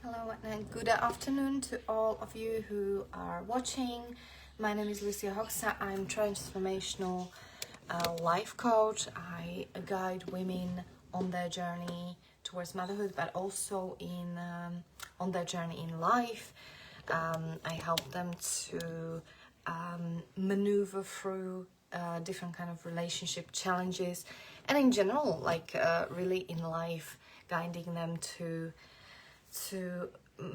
Hello and good afternoon to all of you who are watching. My name is Lucia Hoxa. I'm transformational life coach. I guide women on their journey towards motherhood, but also on their journey in life. I help them to maneuver through different kind of relationship challenges, and in general, really in life, guiding them to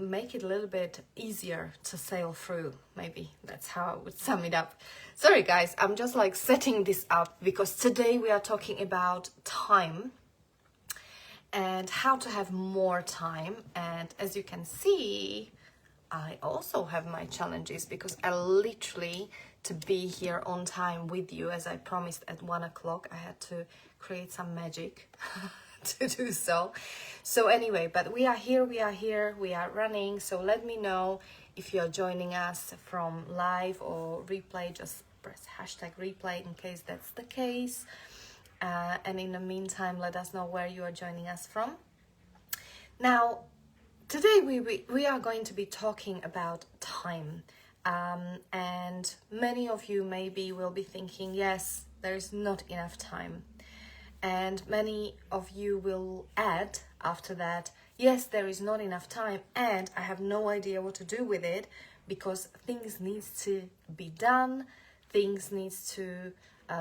make it a little bit easier to sail through. Maybe that's how I would sum it up. Sorry guys, I'm just like setting this up because today we are talking about time and how to have more time. And as you can see, I also have my challenges because I literally, to be here on time with you as I promised at 1 o'clock, I had to create some magic to do so. So anyway, but we are here, we are running. So let me know if you're joining us from live or replay. Just press hashtag replay in case that's the case. And in the meantime, let us know where you are joining us from. Now, today we are going to be talking about time. And many of you maybe will be thinking, yes, there's not enough time. And many of you will add after that, yes, there is not enough time and I have no idea what to do with it because things need to be done, things need to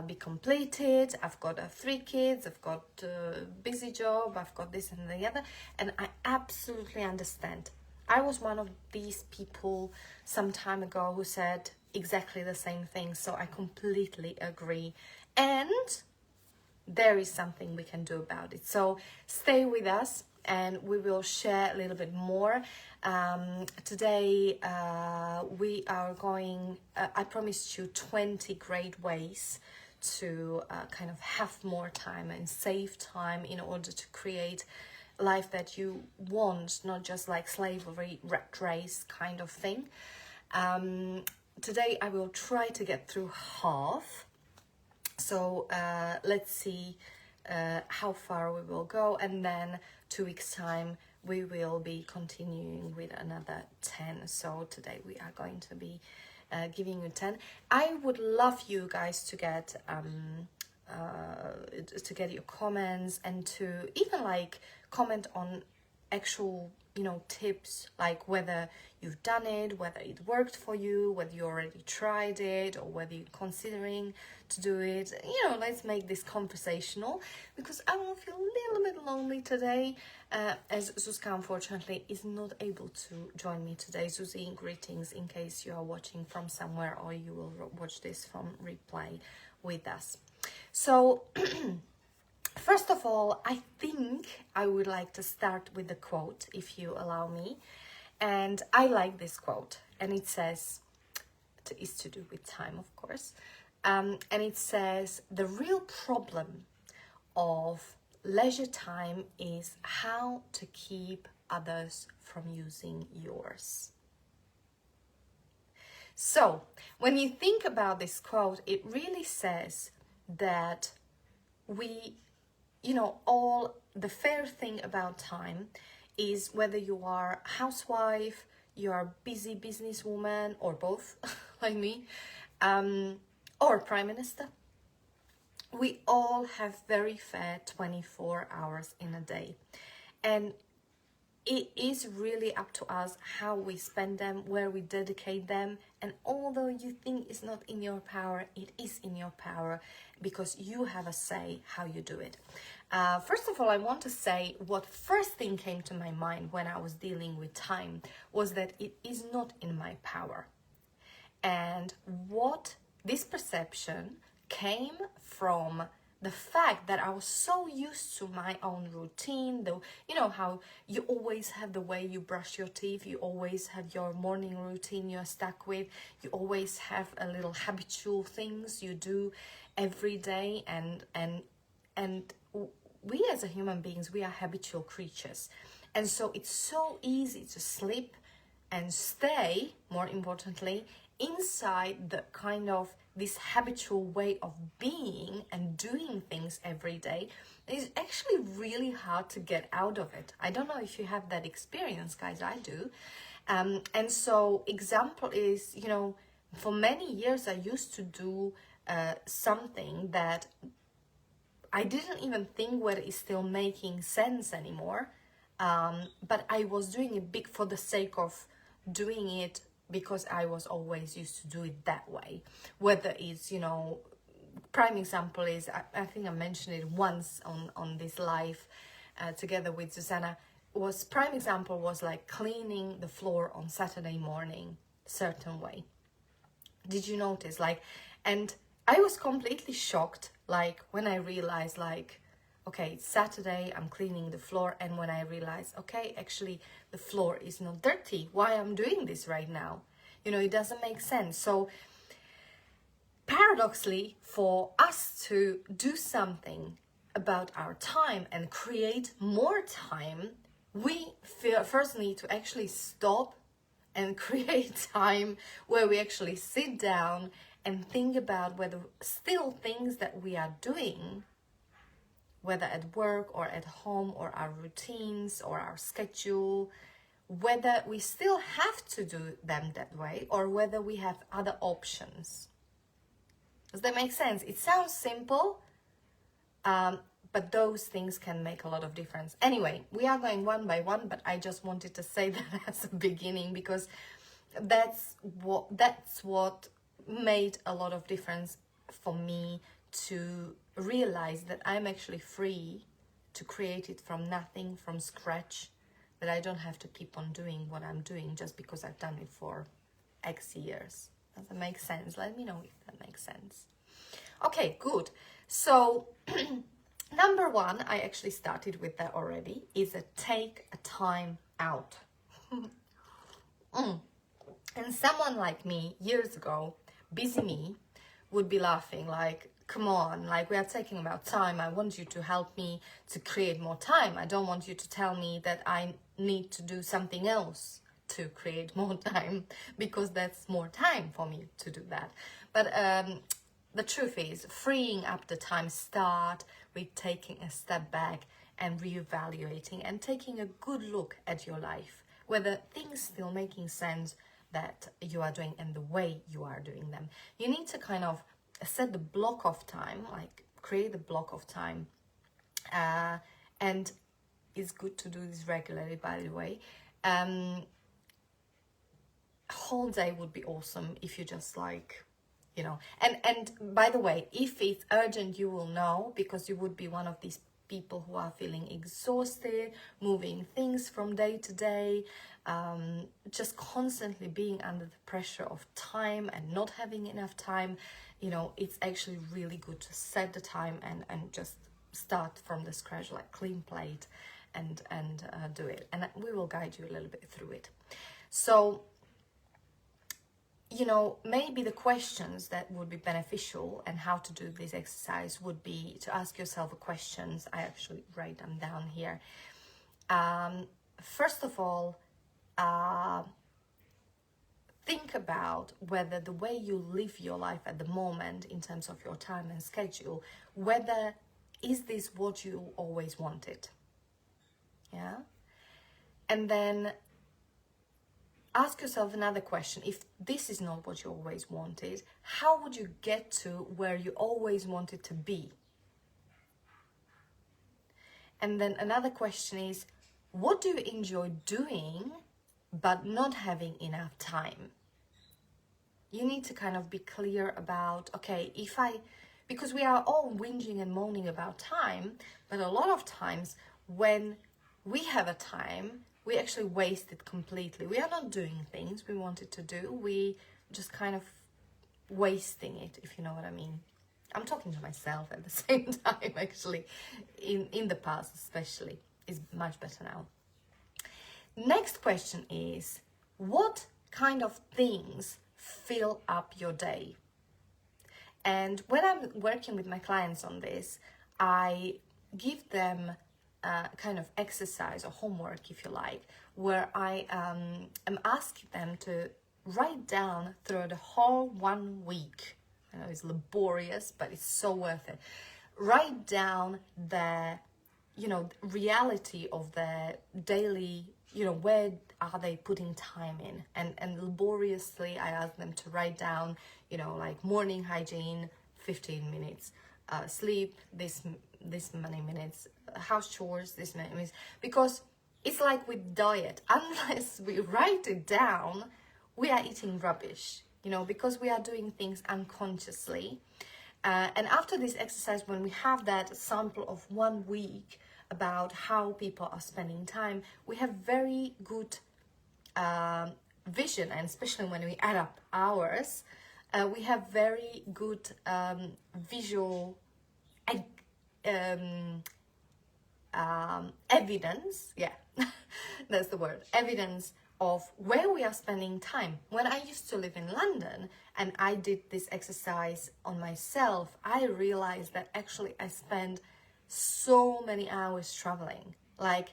be completed. I've got 3 kids, I've got a busy job, I've got this and the other, and I absolutely understand. I was one of these people some time ago who said exactly the same thing, so I completely agree. And there is something we can do about it. So stay with us and we will share a little bit more. Today we are going, I promised you 20 great ways to kind of have more time and save time in order to create a life that you want, not just like slavery, rat race kind of thing. Today I will try to get through half. So let's see how far we will go, and then 2 weeks time we will be continuing with another 10. So today we are going to be giving you 10. I would love you guys to get your comments and to even like comment on actual tips, like whether you've done it, whether it worked for you, whether you already tried it, or whether you're considering to do it. Let's make this conversational because I will feel a little bit lonely today as Zuzka unfortunately is not able to join me today. Zuzi, greetings in case you are watching from somewhere or you will watch this from replay with us. So first of all, I think I would like to start with the quote, if you allow me. And I like this quote, and it says, it's to do with time, of course. And it says, the real problem of leisure time is how to keep others from using yours. So when you think about this quote, it really says that all the fair thing about time is whether you are a housewife, you are a busy businesswoman, or both, like me, or prime minister. We all have very fair 24 hours in a day. And it is really up to us how we spend them, where we dedicate them. And although you think it's not in your power, it is in your power because you have a say how you do it. First of all, I want to say what first thing came to my mind when I was dealing with time was that it is not in my power. And what this perception came from the fact that I was so used to my own routine, though, how you always have the way you brush your teeth, you always have your morning routine you're stuck with, you always have a little habitual things you do every day, and we as a human beings, we are habitual creatures. And so it's so easy to slip and stay, more importantly, inside the kind of this habitual way of being and doing things every day, it's actually really hard to get out of it. I don't know if you have that experience, guys. I do. And so example is, you know, for many years I used to do something that I didn't even think whether it's still making sense anymore. But I was doing it big for the sake of doing it because I was always used to do it that way. Whether it's, you know, prime example is, I think I mentioned it once on this live together with Susanna, was prime example was like cleaning the floor on Saturday morning, certain way. Did you notice? Like, and I was completely shocked, like, when I realized, like, okay, it's Saturday, I'm cleaning the floor, and when I realized, okay, actually, the floor is not dirty. Why I'm doing this right now? You know, it doesn't make sense. So, paradoxically, for us to do something about our time and create more time, we first need to actually stop and create time where we actually sit down and think about whether still things that we are doing, whether at work or at home or our routines or our schedule, whether we still have to do them that way or whether we have other options. Does that make sense? It sounds simple, but those things can make a lot of difference. Anyway, we are going one by one, but I just wanted to say that as a beginning because that's what made a lot of difference for me, to realize that I'm actually free to create it from nothing, from scratch, that I don't have to keep on doing what I'm doing just because I've done it for X years. Does that make sense? Let me know if that makes sense. Okay, good. So number one, I actually started with that already, is a take a time out. And someone like me, years ago, busy me, would be laughing like, come on, like, we are taking about time. I want you to help me to create more time. I don't want you to tell me that I need to do something else to create more time, because that's more time for me to do that. But the truth is, freeing up the time start with taking a step back and reevaluating and taking a good look at your life, whether things still making sense that you are doing and the way you are doing them. You need to kind of set the block of time, like create the block of time, and it's good to do this regularly, by the way. Whole day would be awesome if you just like, you know, and by the way, if it's urgent, you will know, because you would be one of these people who are feeling exhausted, moving things from day to day, just constantly being under the pressure of time and not having enough time. You know, it's actually really good to set the time and just start from the scratch, like clean plate, and do it. And we will guide you a little bit through it. So, you know, maybe the questions that would be beneficial and how to do this exercise would be to ask yourself questions. I actually write them down here. First of all, think about whether the way you live your life at the moment in terms of your time and schedule, whether is this what you always wanted? Yeah. And then ask yourself another question. If this is not what you always wanted, how would you get to where you always wanted to be? And then another question is, what do you enjoy doing but not having enough time? You need to kind of be clear about, okay, because we are all whinging and moaning about time, but a lot of times when we have a time, we actually waste it completely. We are not doing things we wanted to do. We just kind of wasting it, if you know what I mean. I'm talking to myself at the same time, actually, in the past especially. Is much better now. Next question is, what kind of things fill up your day? And when I'm working with my clients on this, I give them kind of exercise or homework, if you like, where I am asking them to write down through the whole 1 week I know it's laborious, but it's so worth it. Write down the, reality of the daily, where are they putting time in? And laboriously, I ask them to write down, like morning hygiene, 15 minutes, sleep, this many minutes, house chores, this many minutes, because it's like with diet, unless we write it down, we are eating rubbish, because we are doing things unconsciously. And after this exercise, when we have that sample of 1 week about how people are spending time, we have very good vision, and especially when we add up hours, we have very good visual evidence, yeah, that's the word, evidence of where we are spending time. When I used to live in London and I did this exercise on myself, I realized that actually I spent so many hours traveling. Like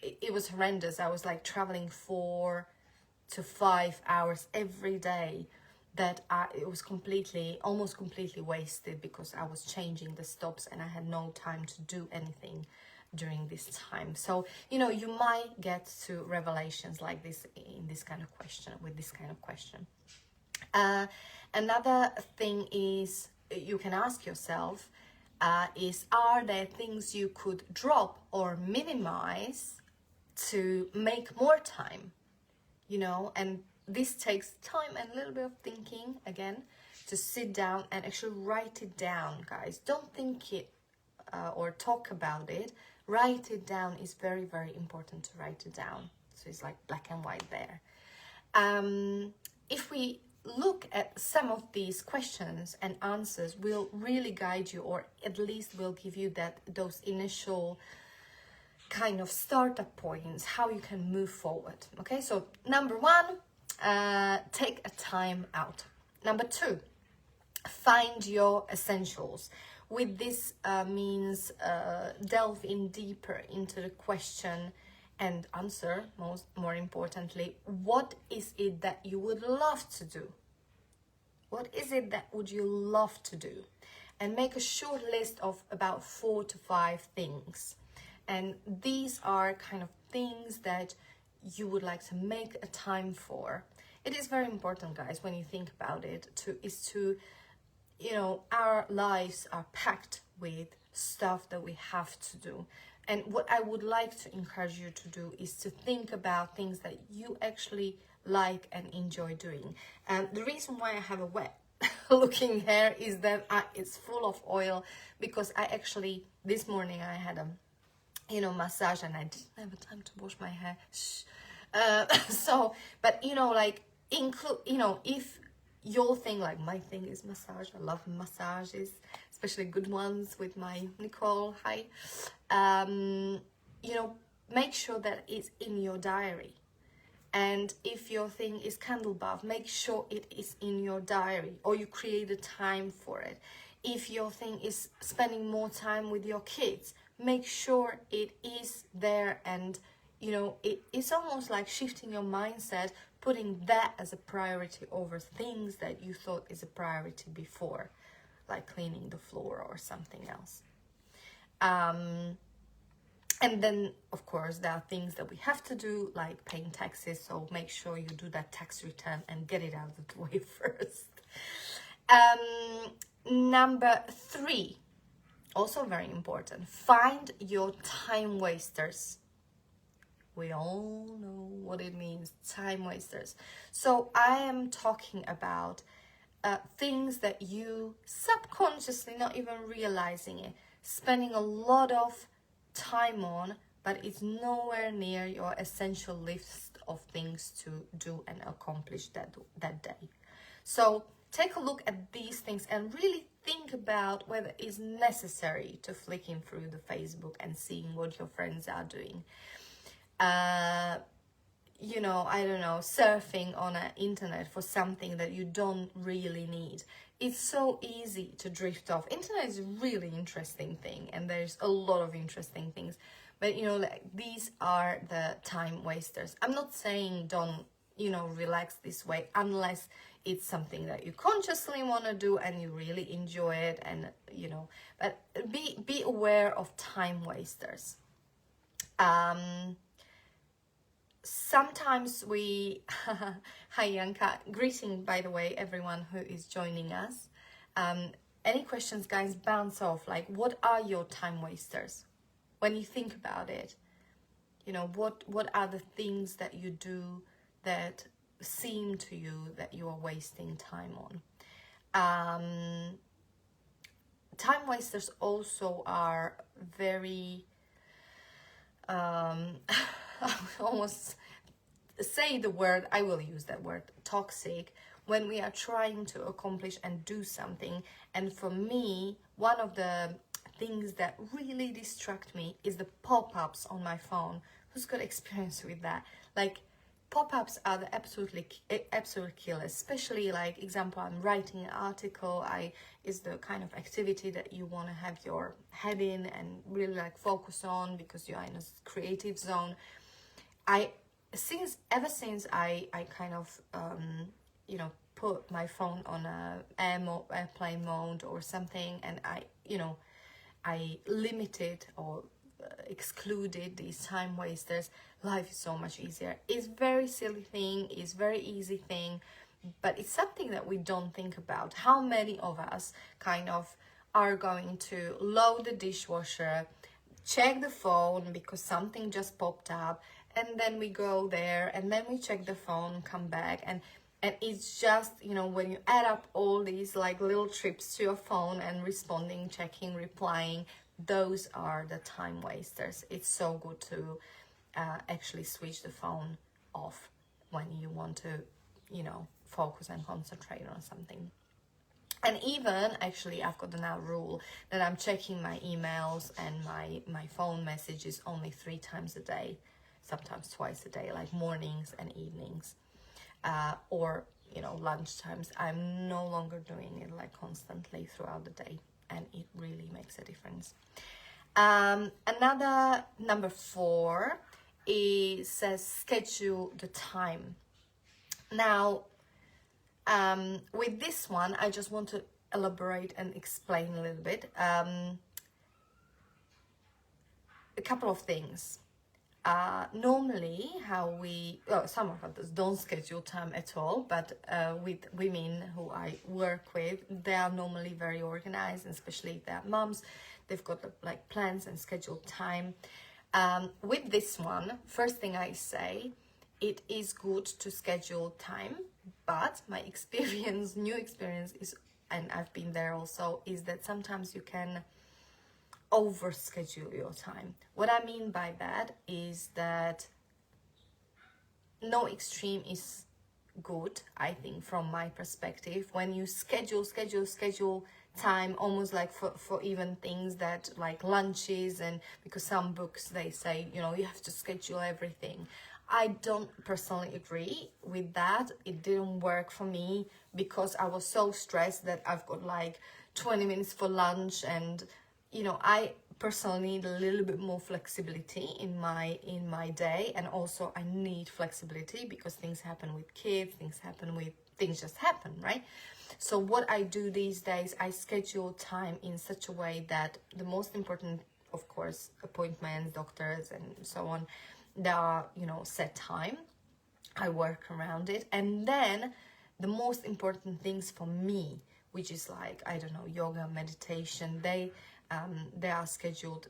it was horrendous. I was like traveling 4 to 5 hours every day, that it was almost completely wasted, because I was changing the stops and I had no time to do anything during this time. So, you might get to revelations like this in this kind of question, with this kind of question. Another thing is, you can ask yourself, are there things you could drop or minimize to make more time? And this takes time and a little bit of thinking, again, to sit down and actually write it down, guys. Don't think it or talk about it. Write it down. Is very, very important to write it down. So it's like black and white there. If we look at some of these questions and answers, will really guide you, or at least will give you those initial kind of startup points, how you can move forward. Okay, so number 1, take a time out. Number 2, find your essentials. With this means delve in deeper into the question and answer, more importantly, what is it that you would love to do? What is it that would you love to do? And make a short list of about 4 to 5 things. And these are kind of things that you would like to make a time for. It is very important, guys, when you think about it, our lives are packed with stuff that we have to do. And what I would like to encourage you to do is to think about things that you actually like and enjoy doing. And the reason why I have a wet looking hair is that it's full of oil, because I actually, this morning I had a massage and I didn't have time to wash my hair. But if your thing, like my thing is massage, I love massages, especially good ones with my Nicole, hi. Make sure that it's in your diary. And if your thing is candle bath, make sure it is in your diary, or you create a time for it. If your thing is spending more time with your kids, make sure it is there. And it's almost like shifting your mindset, putting that as a priority over things that you thought is a priority before, like cleaning the floor or something else. And then, of course, there are things that we have to do, like paying taxes. So make sure you do that tax return and get it out of the way first. Number 3, also very important, find your time wasters. We all know what it means, time wasters. So I am talking about things that you subconsciously, not even realizing it, spending a lot of time on, but it's nowhere near your essential list of things to do and accomplish that day. So take a look at these things and really think about whether it's necessary to flicking through the Facebook and seeing what your friends are doing. I don't know, surfing on the internet for something that you don't really need. It's so easy to drift off. Internet is a really interesting thing, and there's a lot of interesting things. But, these are the time wasters. I'm not saying don't, relax this way, unless it's something that you consciously want to do and you really enjoy it, and you know, but be aware of time wasters. Sometimes we hi Yanka, greeting by the way everyone who is joining us. Any questions, guys, bounce off. Like, what are your time wasters when you think about it? You know, what are the things that you do that seem to you that you are wasting time on? Time wasters also are very I almost say the word, I will use that word, toxic, when we are trying to accomplish and do something. And for me, one of the things that really distract me is the pop-ups on my phone. Who's got experience with that? Like, pop-ups are the absolute killer, especially like example, I'm writing an article, is the kind of activity that you want to have your head in and really like focus on because you are in a creative zone. Ever since I kind of you know, put my phone on a airplane mode or something, and I limited or excluded these time wasters, life is so much easier. It's very silly thing, it's very easy thing, but it's something that we don't think about. How many of us kind of are going to load the dishwasher, check the phone because something just popped up, and then we go there and then we check the phone, come back, and it's just, you know, when you add up all these like little trips to your phone and responding, checking, replying, those are the time wasters. It's so good to actually switch the phone off when you want to, you know, focus and concentrate on something. And even actually I've got a now rule that I'm checking my emails and my phone messages only 3 times a day, sometimes twice a day, like mornings and evenings, or you know, lunch times. I'm no longer doing it like constantly throughout the day, and it really makes a difference. Another number 4 says schedule the time. Now with this one, I just want to elaborate and explain a little bit. A couple of things. Normally, how some of us don't schedule time at all, but with women who I work with, they are normally very organized, and especially if they're moms, they've got like plans and scheduled time. With this one, first thing I say, it is good to schedule time, but my experience, new experience is, and I've been there also, is that sometimes you can overschedule your time. What I mean by that is that no extreme is good, I think, from my perspective. When you schedule time, almost like for even things that like lunches, and because some books they say, you know, you have to schedule everything. I don't personally agree with that. It didn't work for me because I was so stressed that I've got like 20 minutes for lunch, and you know, I personally need a little bit more flexibility in my day, and also I need flexibility because things happen with kids, things just happen, right? So what I do these days, I schedule time in such a way that the most important, of course, appointments, doctors and so on, there are, you know, set time. I work around it. And then the most important things for me, which is like, I don't know, yoga, meditation, they are scheduled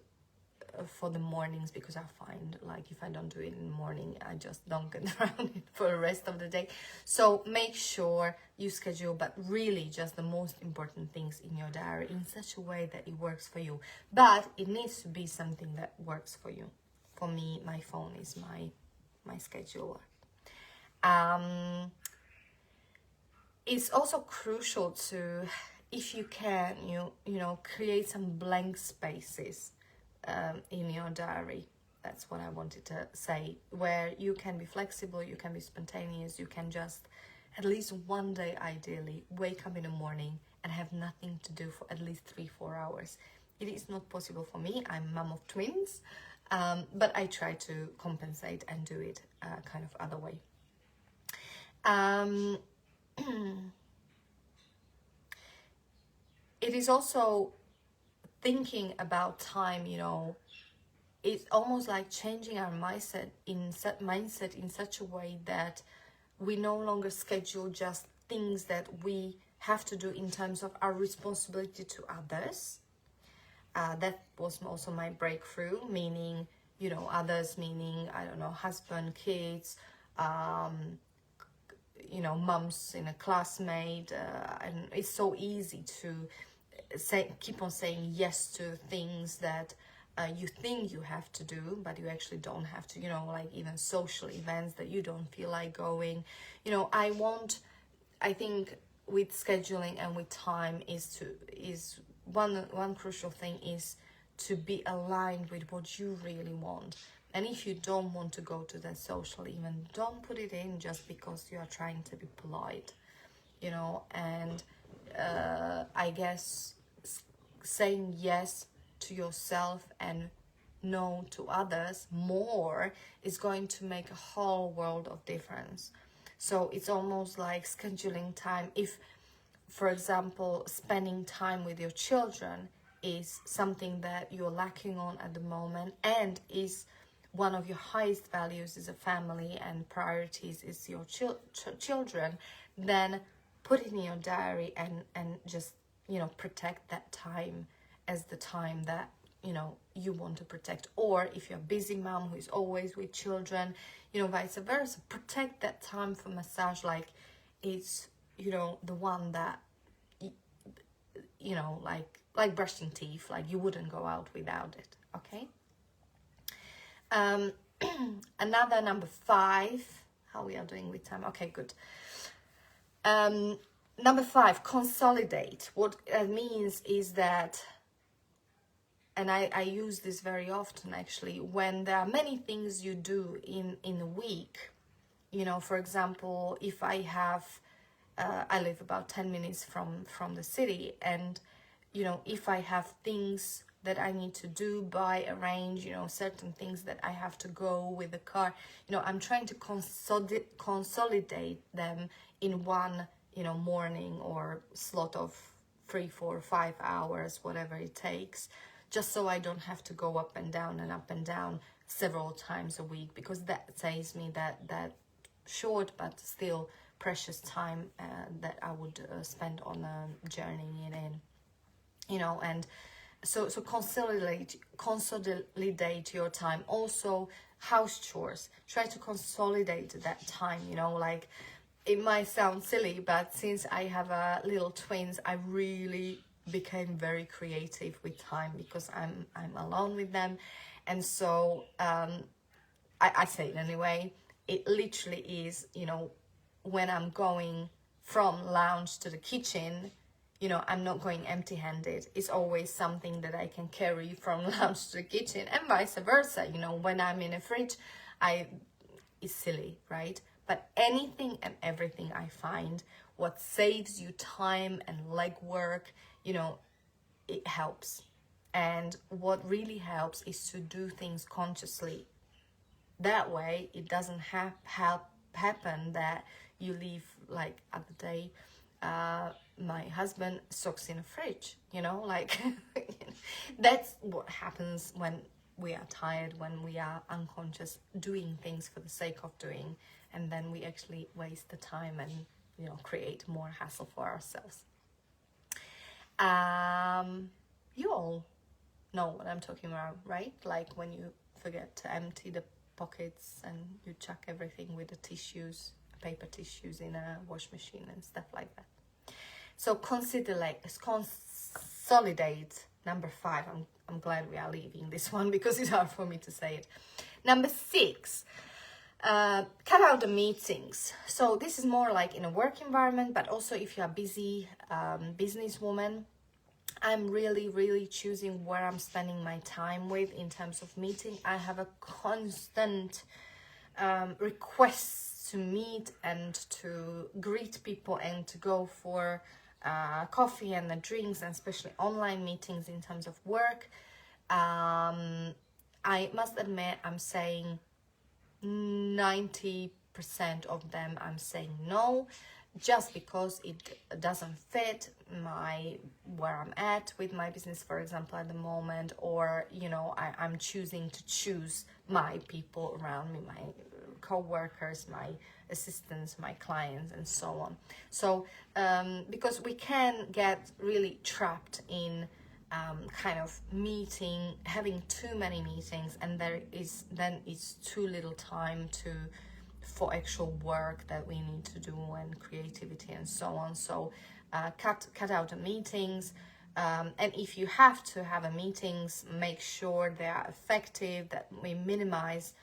for the mornings, because I find like if I don't do it in the morning, I just don't get around it for the rest of the day. So make sure you schedule, but really just the most important things in your diary in such a way that it works for you. But it needs to be something that works for you. For me, my phone is my scheduler. It's also crucial to, if you can, you know, create some blank spaces in your diary. That's what I wanted to say, where you can be flexible, you can be spontaneous, you can just, at least one day ideally, wake up in the morning and have nothing to do for at least 3-4 hours. It is not possible for me. I'm mom of twins, but I try to compensate and do it kind of other way. it is also thinking about time, you know. It's almost like changing our mindset in such a way that we no longer schedule just things that we have to do in terms of our responsibility to others. That was also my breakthrough, meaning, you know, others, meaning, I don't know, husband, kids, you know, mums in a classmate, and it's so easy to keep on saying yes to things that you think you have to do, but you actually don't have to, you know, like even social events that you don't feel like going. You know, I think with scheduling and with time is one crucial thing is to be aligned with what you really want. And if you don't want to go to that social event, don't put it in just because you are trying to be polite, you know. And I guess saying yes to yourself and no to others more is going to make a whole world of difference. So it's almost like scheduling time. If, for example, spending time with your children is something that you're lacking on at the moment and is one of your highest values as a family and priorities is your children, then put it in your diary and just, you know, protect that time as the time that, you know, you want to protect. Or if you're a busy mom who is always with children, you know, vice versa, protect that time for massage like it's, you know, the one that, you know, like brushing teeth, like you wouldn't go out without it. Okay. Another number 5, how we are doing with time. Okay, good. Number 5, consolidate. What that means is that, and I use this very often actually, when there are many things you do in a week, you know, for example, if I have, I live about 10 minutes from the city, and, you know, if I have things that I need to do, buy, arrange, you know, certain things that I have to go with the car, you know, I'm trying to consolidate them in one, you know, morning or slot of 3, 4, 5 hours, whatever it takes, just so I don't have to go up and down several times a week, because that saves me that short but still precious time that I would spend on journeying in, you know. And so consolidate your time. Also, house chores, try to consolidate that time, you know. Like, it might sound silly, but since I have little twins, I really became very creative with time because I'm alone with them. And so I say it anyway, it literally is, you know, when I'm going from lounge to the kitchen, you know, I'm not going empty-handed. It's always something that I can carry from lounge to the kitchen, and vice versa. You know, when I'm in a fridge, it's silly, right? But anything and everything I find, what saves you time and legwork, you know, it helps. And what really helps is to do things consciously. That way, it doesn't happen that you leave, like other day, my husband socks in a fridge, you know, like that's what happens when we are tired, when we are unconscious, doing things for the sake of doing, and then we actually waste the time and, you know, create more hassle for ourselves. You all know what I'm talking about, right? Like when you forget to empty the pockets and you chuck everything with the tissues, paper tissues in a wash machine and stuff like that. So consolidate, number 5. I'm glad we are leaving this one because it's hard for me to say it. Number 6, cut out the meetings. So this is more like in a work environment, but also if you're a busy businesswoman, I'm really choosing where I'm spending my time with in terms of meeting. I have a constant requests to meet and to greet people and to go for coffee and the drinks, and especially online meetings in terms of work. I must admit, I'm saying 90% of them I'm saying no. just because it doesn't fit my where I'm at with my business, for example, at the moment, or you know, I'm choosing to choose my people around me, my co-workers, my assistants, my clients, and so on. So because we can get really trapped in kind of having too many meetings, and then it's too little time for actual work that we need to do, and creativity and so on. So cut out the meetings, and if you have to have a meetings, make sure they are effective, that we minimize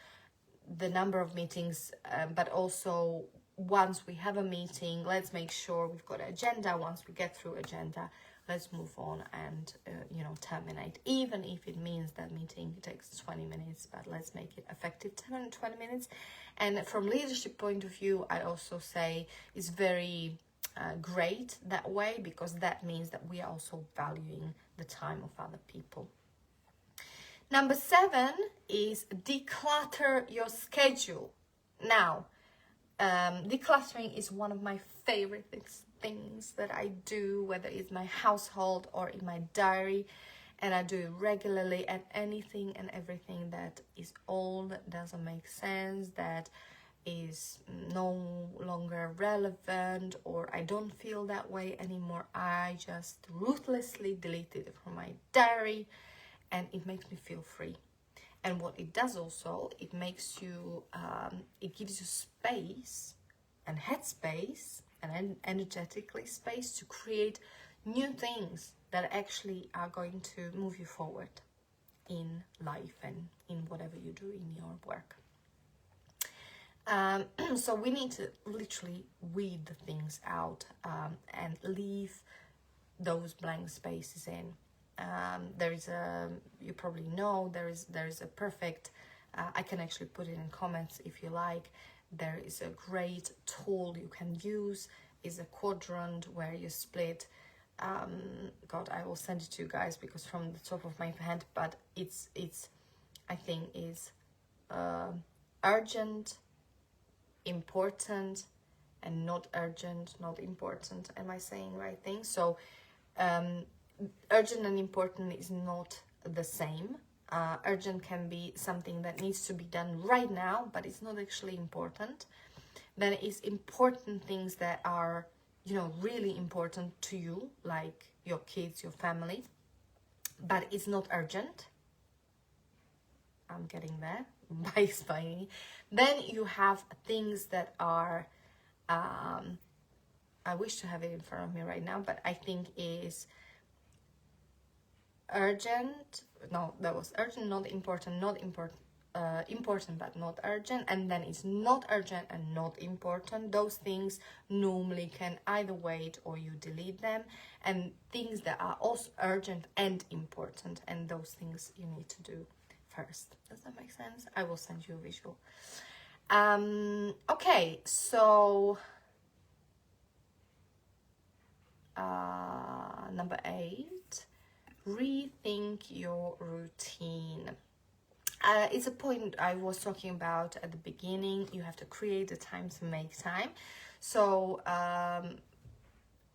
the number of meetings, but also once we have a meeting, let's make sure we've got an agenda. Once we get through agenda, let's move on and you know, terminate, even if it means that meeting takes 20 minutes, but let's make it effective 20 minutes. And from leadership point of view, I also say it's very great that way, because that means that we are also valuing the time of other people. Number 7 is declutter your schedule. Now, decluttering is one of my favorite things that I do, whether it's my household or in my diary, and I do it regularly. And anything and everything that is old, that doesn't make sense, that is no longer relevant, or I don't feel that way anymore, I just ruthlessly delete it from my diary, and it makes me feel free. And what it does also, it makes you, it gives you space and headspace and energetically space to create new things that actually are going to move you forward in life and in whatever you do in your work. So we need to literally weed the things out and leave those blank spaces in. There is you probably know, there is a perfect, I can actually put it in comments if you like, there is a great tool you can use, is a quadrant where you split, God, I will send it to you guys, because from the top of my head, but it's I think is urgent, important, and not urgent, not important. Am I saying right thing? So urgent and important is not the same. Urgent can be something that needs to be done right now, but it's not actually important. Then it's important things that are, you know, really important to you, like your kids, your family, but it's not urgent. I'm getting there by me. Then you have things that are, I wish to have it in front of me right now, but I think is urgent. No, that was urgent, not important, important but not urgent. And then it's not urgent and not important. Those things normally can either wait or you delete them. And things that are also urgent and important, and those things you need to do first. Does that make sense? I will send you a visual. Okay, so number 8, rethink your routine. It's a point I was talking about at the beginning. You have to create the time to make time. So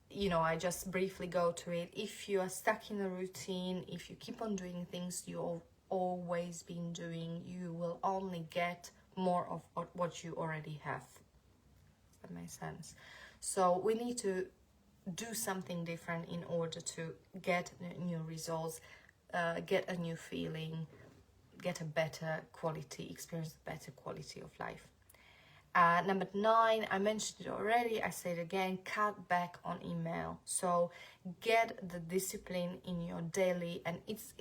you know, I just briefly go to it. If you are stuck in a routine, if you keep on doing things you've always been doing, you will only get more of what you already have. Does that make sense? So we need to do something different in order to get new results, get a new feeling, get a better quality, experience a better quality of life. Number 9, I mentioned it already, I say it again, cut back on email. So get the discipline in your daily, and it's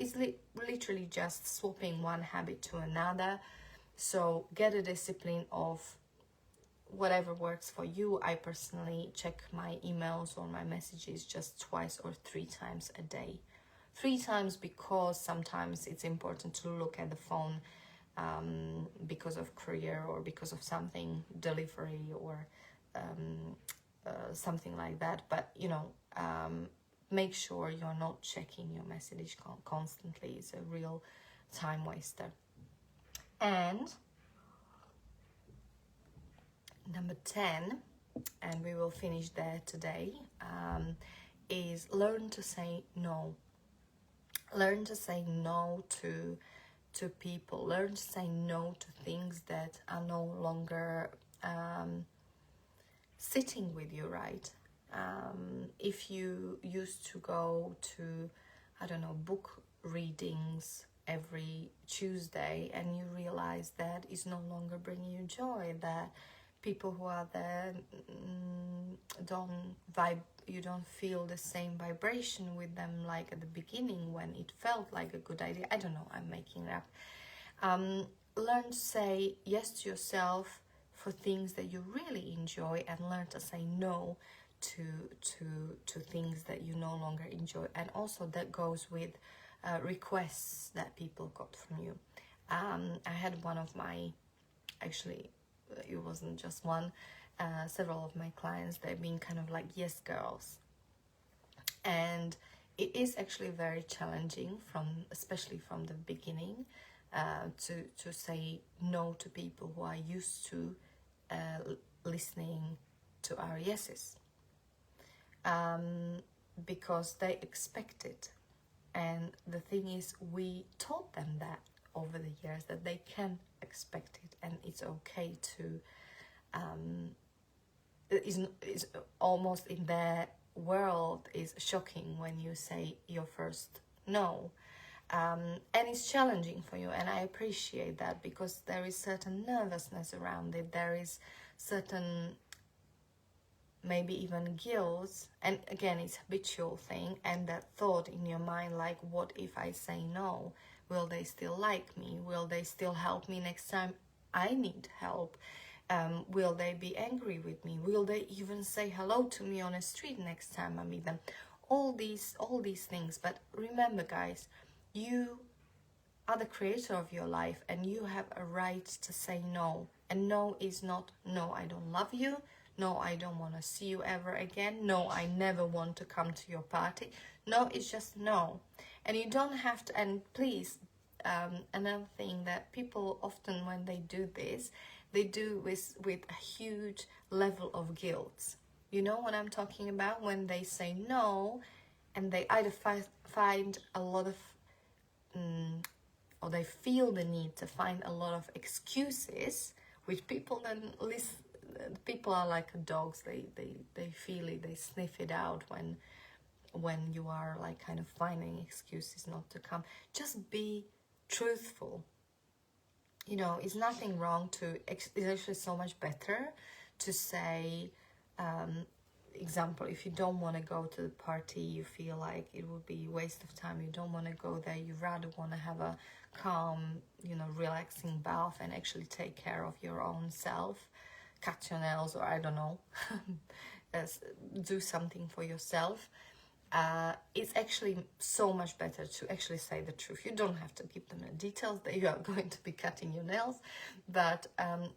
literally just swapping one habit to another. So get a discipline of whatever works for you. I personally check my emails or my messages just 2 or 3 times a day. 3 times because sometimes it's important to look at the phone because of career or because of something, delivery or something like that. But, you know, make sure you're not checking your message constantly. It's a real time waster. And number 10, and we will finish there today, is learn to say no. Learn to say no to people. Learn to say no to things that are no longer sitting with you, right? If you used to go to, I don't know, book readings every Tuesday, and you realize that is no longer bringing you joy, that people who are there don't vibe, you don't feel the same vibration with them like at the beginning when it felt like a good idea. I don't know, I'm making it up. Learn to say yes to yourself for things that you really enjoy, and learn to say no to things that you no longer enjoy. And also that goes with requests that people got from you. I had one of my, actually it wasn't just one, several of my clients, they've been kind of like yes girls, and it is actually very challenging, especially from the beginning, to say no to people who are used to listening to our yeses, because they expect it. And the thing is, we taught them that over the years, that they can expect it, and it's okay to, is almost in their world is shocking when you say your first no. And it's challenging for you, and I appreciate that, because there is certain nervousness around it. There is certain, maybe even guilt, and again it's habitual thing, and that thought in your mind like, what if I say no? Will they still like me? Will they still help me next time I need help? Will they be angry with me? Will they even say hello to me on a street next time I meet them? All these things. But remember, guys, you are the creator of your life, and you have a right to say no. And no is not, no, I don't love you. No, I don't want to see you ever again. No, I never want to come to your party. No, it's just no. And you don't have to, and please, another thing that people often, when they do this, they do with a huge level of guilt. You know what I'm talking about? When they say no, and they either find a lot of, or they feel the need to find a lot of excuses, which people then listen. People are like dogs. They feel it. They sniff it out when you are like kind of finding excuses not to come. Just be truthful. You know, it's nothing wrong to. It's actually so much better to say. Example, if you don't want to go to the party, you feel like it would be a waste of time, you don't want to go there, you rather want to have a calm, relaxing bath and actually take care of your own self, cut your nails, or I don't know, do something for yourself. It's actually so much better to actually say the truth. You don't have to give them the details that you are going to be cutting your nails, but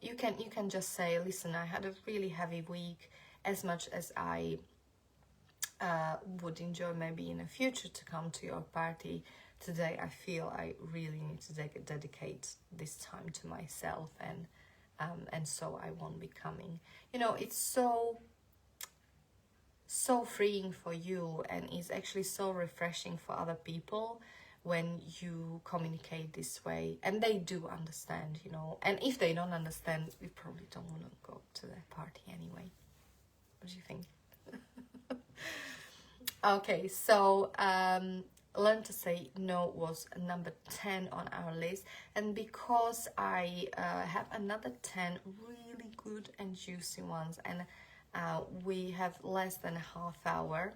you can just say, listen, I had a really heavy week. As much as I would enjoy maybe in the future to come to your party, today I feel I really need to dedicate this time to myself, and so I won't be coming. It's so freeing for you, and it's actually so refreshing for other people when you communicate this way, and they do understand, and if they don't understand, we probably don't want to go to their party anyway. What do you think? Okay, so learn to say no was number 10 on our list, and because I have another 10 really good and juicy ones, and we have less than a half hour,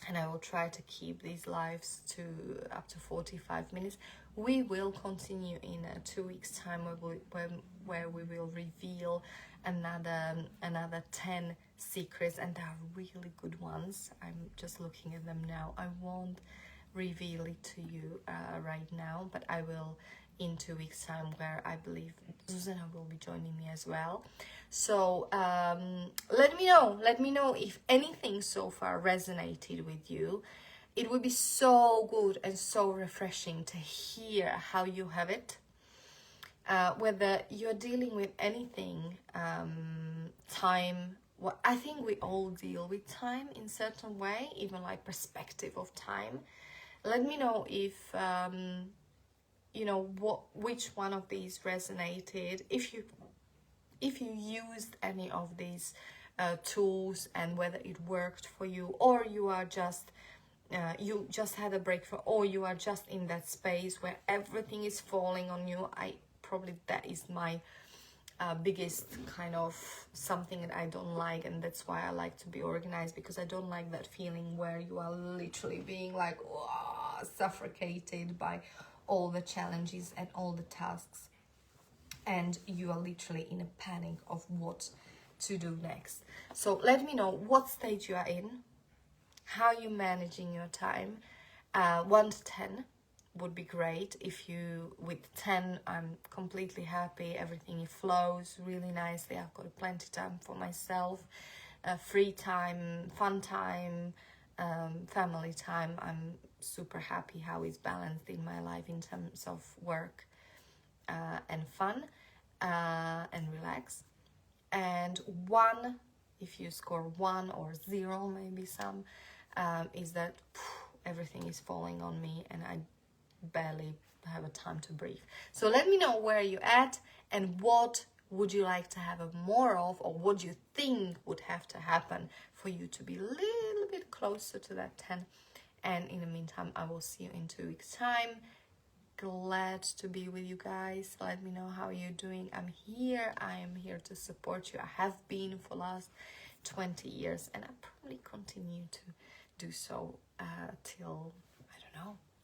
and I will try to keep these lives to up to 45 minutes. We will continue in 2 weeks' time where we will reveal another 10 secrets, and they are really good ones. I'm just looking at them now. I won't reveal it to you right now, but I will in 2 weeks' time, where I believe Susanna will be joining me as well. So let me know if anything so far resonated with you. It would be so good and so refreshing to hear how you have it. Whether you're dealing with anything, time what I think we all deal with time in certain way, even like perspective of time. Let me know if you know which one of these resonated, if you used any of these tools, and whether it worked for you, or you are just you just had a breakthrough, or you are just in that space where everything is falling on you. That is my biggest kind of something that I don't like, and that's why I like to be organized, because I don't like that feeling where you are literally being like suffocated by all the challenges and all the tasks, and you are literally in a panic of what to do next. So let me know what stage you are in, how you're managing your time. 1 to 10 would be great. If you, with 10, I'm completely happy, everything flows really nicely, I've got plenty of time for myself, free time, fun time, family time. I'm super happy how it's balanced in my life in terms of work and fun and relax. And 1, if you score 1 or 0, maybe some, is that everything is falling on me and I barely have a time to breathe. So let me know where you're at, and what would you like to have more of, or what you think would have to happen for you to be a little bit closer to that 10. And in the meantime, I will see you in 2 weeks time. Glad to be with you guys. Let me know how you're doing. I am here to support you. I have been for last 20 years, and I probably continue to do so till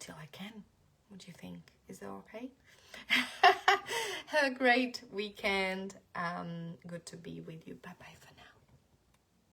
I can. What do you think? Is that okay? Have a great weekend. Good to be with you. Bye bye.